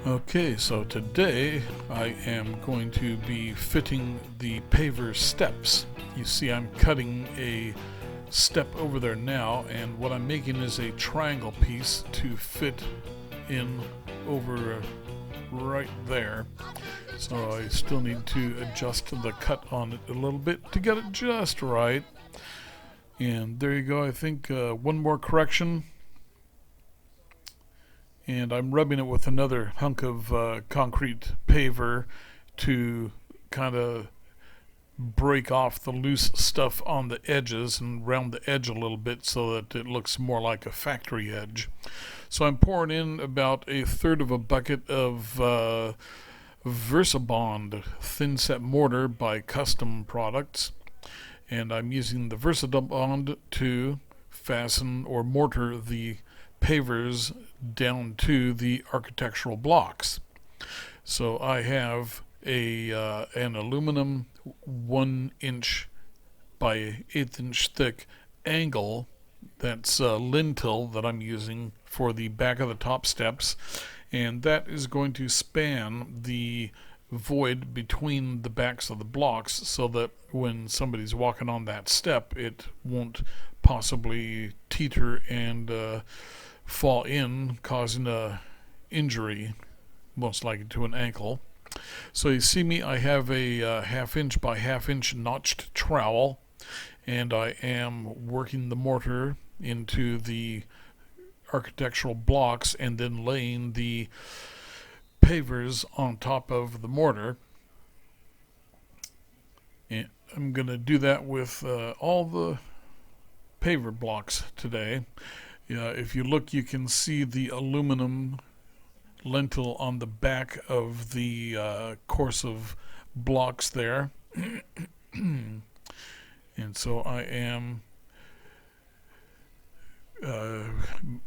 Okay, so today I am going to be fitting the paver steps. You see I'm cutting a step over there now, and what I'm making is a triangle piece to fit in over right there. So I still need to adjust the cut on it a little bit to get it just right. And there you go. I think one more correction, and I'm rubbing it with another hunk of concrete paver to kind of break off the loose stuff on the edges and round the edge a little bit so that it looks more like a factory edge. So I'm pouring in about a third of a bucket of VersaBond thin set mortar by Custom Products, and I'm using the VersaBond to fasten or mortar the pavers down to the architectural blocks. So I have an aluminum 1" by 1/8" thick angle. That's Lintel that I'm using for the back of the top steps, and that is going to span the void between the backs of the blocks so that when somebody's walking on that step, it won't possibly teeter and fall in, causing a injury, most likely to an ankle. So you see me, I have a 1/2" by 1/2" notched trowel, and I am working the mortar into the architectural blocks and then laying the pavers on top of the mortar. And I'm going to do that with all the paver blocks today. If you look, you can see the aluminum lintel on the back of the course of blocks there. And so I am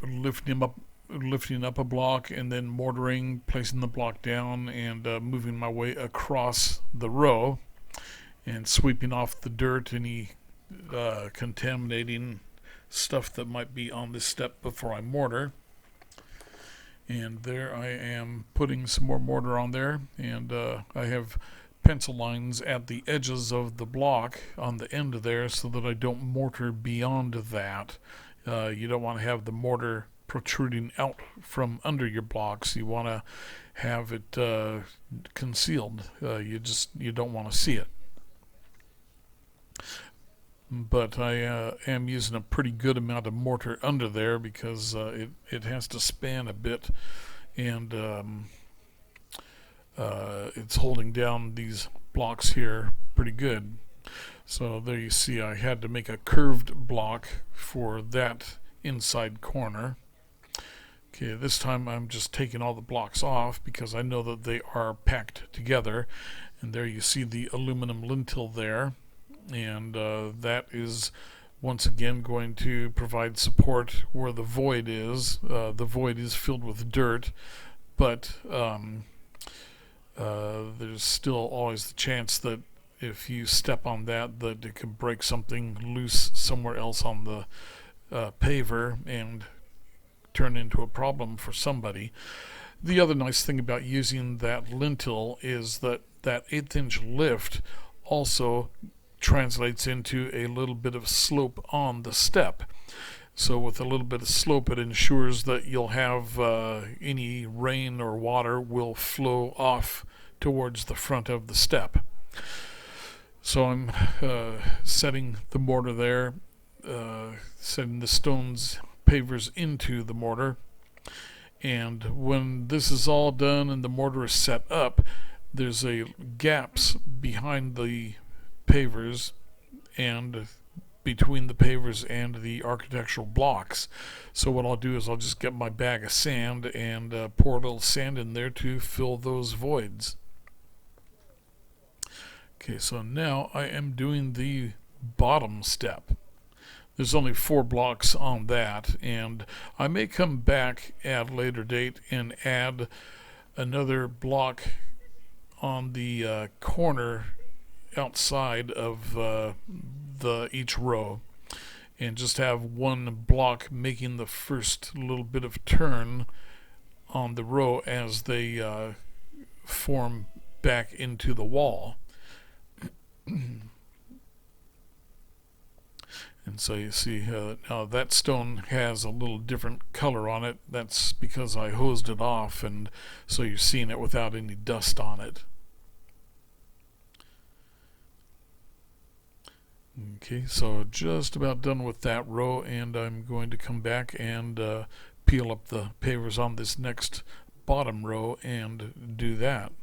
lifting up a block and then mortaring, placing the block down, and moving my way across the row and sweeping off the dirt, any contaminating stuff that might be on this step before I mortar. And there I am putting some more mortar on there, and I have pencil lines at the edges of the block on the end there so that I don't mortar beyond that. You don't want to have the mortar protruding out from under your blocks. You want to have it concealed. You don't want to see it. But I am using a pretty good amount of mortar under there because it has to span a bit, and it's holding down these blocks here pretty good. So there you see I had to make a curved block for that inside corner. Okay, this time I'm just taking all the blocks off because I know that they are packed together. And there you see the aluminum lintel there. And that is once again going to provide support where the void is. The void is filled with dirt, but there's still always the chance that if you step on that it can break something loose somewhere else on the paver and turn into a problem for somebody. The other nice thing about using that lintel is that 1/8" lift also translates into a little bit of slope on the step. So with a little bit of slope, it ensures that you'll have any rain or water will flow off towards the front of the step. So I'm setting the mortar there, setting the stones pavers into the mortar. And when this is all done and the mortar is set up, there's a gaps behind the pavers and between the pavers and the architectural blocks. So what I'll do is I'll just get my bag of sand and pour a little sand in there to fill those voids. Okay, so now I am doing the bottom step. There's only 4 blocks on that, and I may come back at a later date and add another block on the corner outside of each row, and just have one block making the first little bit of turn on the row as they form back into the wall. And so you see now that stone has a little different color on it. That's because I hosed it off, and so you're seeing it without any dust on it. Okay, so just about done with that row, and I'm going to come back and peel up the pavers on this next bottom row and do that.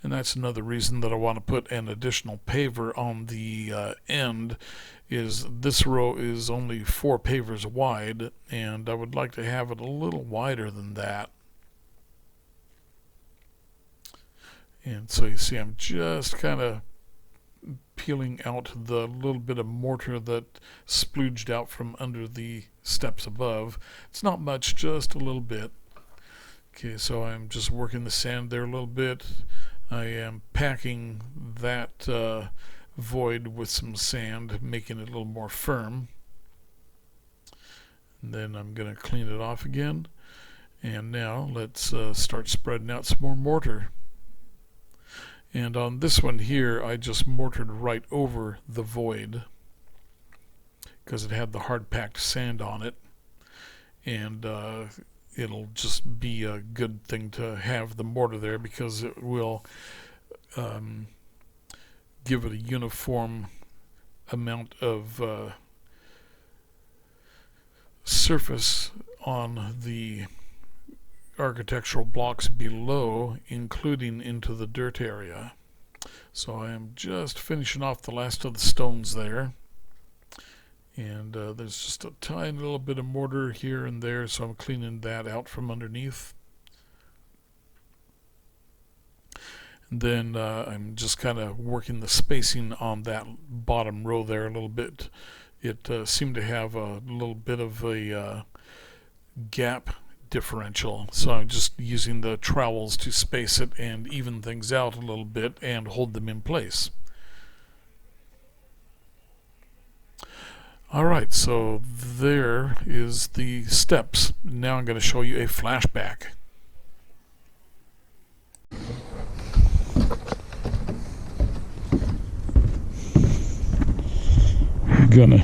And that's another reason that I want to put an additional paver on the end, is this row is only 4 pavers wide, and I would like to have it a little wider than that. And so you see I'm just kind of peeling out the little bit of mortar that splooged out from under the steps above. It's not much, just a little bit. Okay, so I'm just working the sand there a little bit. I am packing that void with some sand, making it a little more firm. And then I'm going to clean it off again. And now let's start spreading out some more mortar. And on this one here, I just mortared right over the void because it had the hard packed sand on it. And it'll just be a good thing to have the mortar there, because it will give it a uniform amount of surface on the architectural blocks below, including into the dirt area. So I am just finishing off the last of the stones there. And there's just a tiny little bit of mortar here and there, so I'm cleaning that out from underneath. And then I'm just kind of working the spacing on that bottom row there a little bit. It seemed to have a little bit of a gap differential, so I'm just using the trowels to space it and even things out a little bit and hold them in place. Alright, so there is the steps. Now I'm going to show you a flashback. I'm going to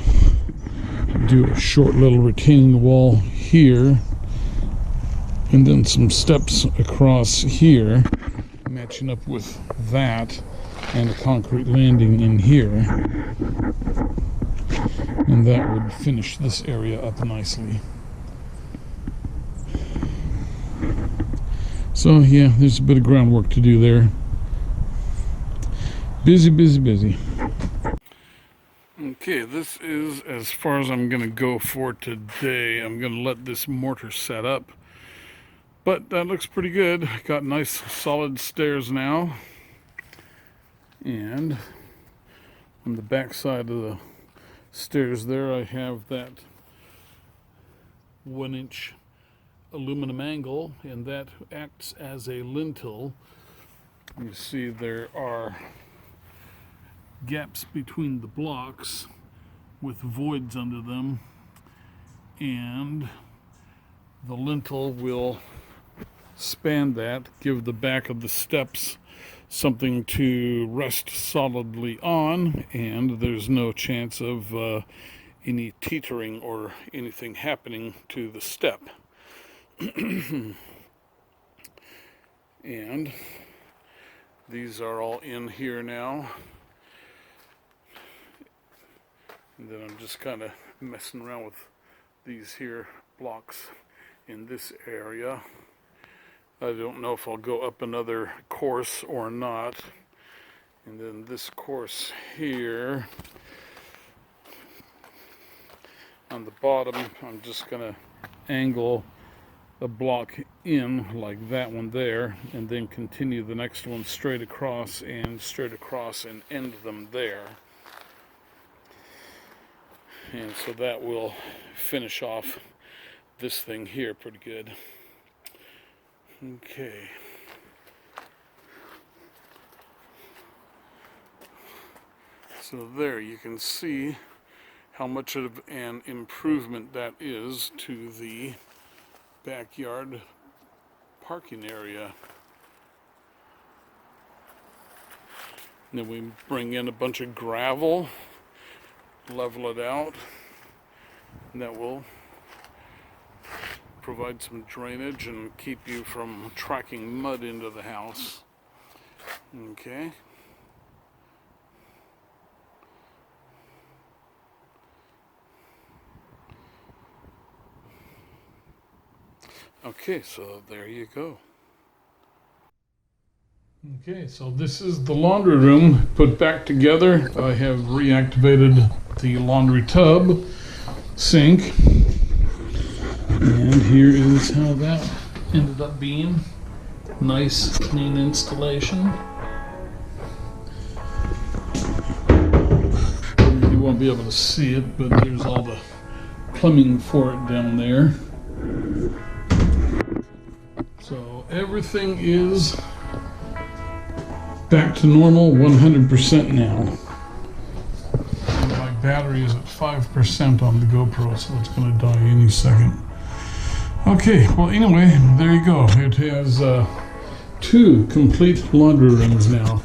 do a short little retaining wall here, and then some steps across here, matching up with that, and a concrete landing in here. And that would finish this area up nicely. So yeah, there's a bit of groundwork to do there. Busy, busy, busy. Okay, this is as far as I'm going to go for today. I'm going to let this mortar set up. But that looks pretty good. Got nice solid stairs now. And on the back side of the stairs there, I have that 1-inch aluminum angle, and that acts as a lintel. You see there are gaps between the blocks with voids under them, and the lintel will span that, give the back of the steps something to rest solidly on, and there's no chance of any teetering or anything happening to the step. And these are all in here now. And then I'm just kind of messing around with these here blocks in this area. I don't know if I'll go up another course or not. And then this course here on the bottom, I'm just going to angle a block in like that one there, and then continue the next one straight across and end them there. And so that will finish off this thing here pretty good. Okay. So there you can see how much of an improvement that is to the backyard parking area. And then we bring in a bunch of gravel, level it out, and that will provide some drainage and keep you from tracking mud into the house. Okay. Okay, so there you go. Okay, so this is the laundry room put back together. I have reactivated the laundry tub, sink, and here is how that ended up being. Nice, clean installation. You won't be able to see it, but there's all the plumbing for it down there. So everything is back to normal, 100% now. And my battery is at 5% on the GoPro, so it's going to die any second. Okay, well anyway, there you go. It has 2 complete laundry rooms now.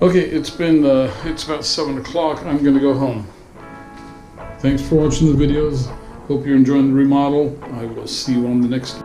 Okay, it's about 7 o'clock. I'm going to go home. Thanks for watching the videos. Hope you're enjoying the remodel. I will see you on the next one.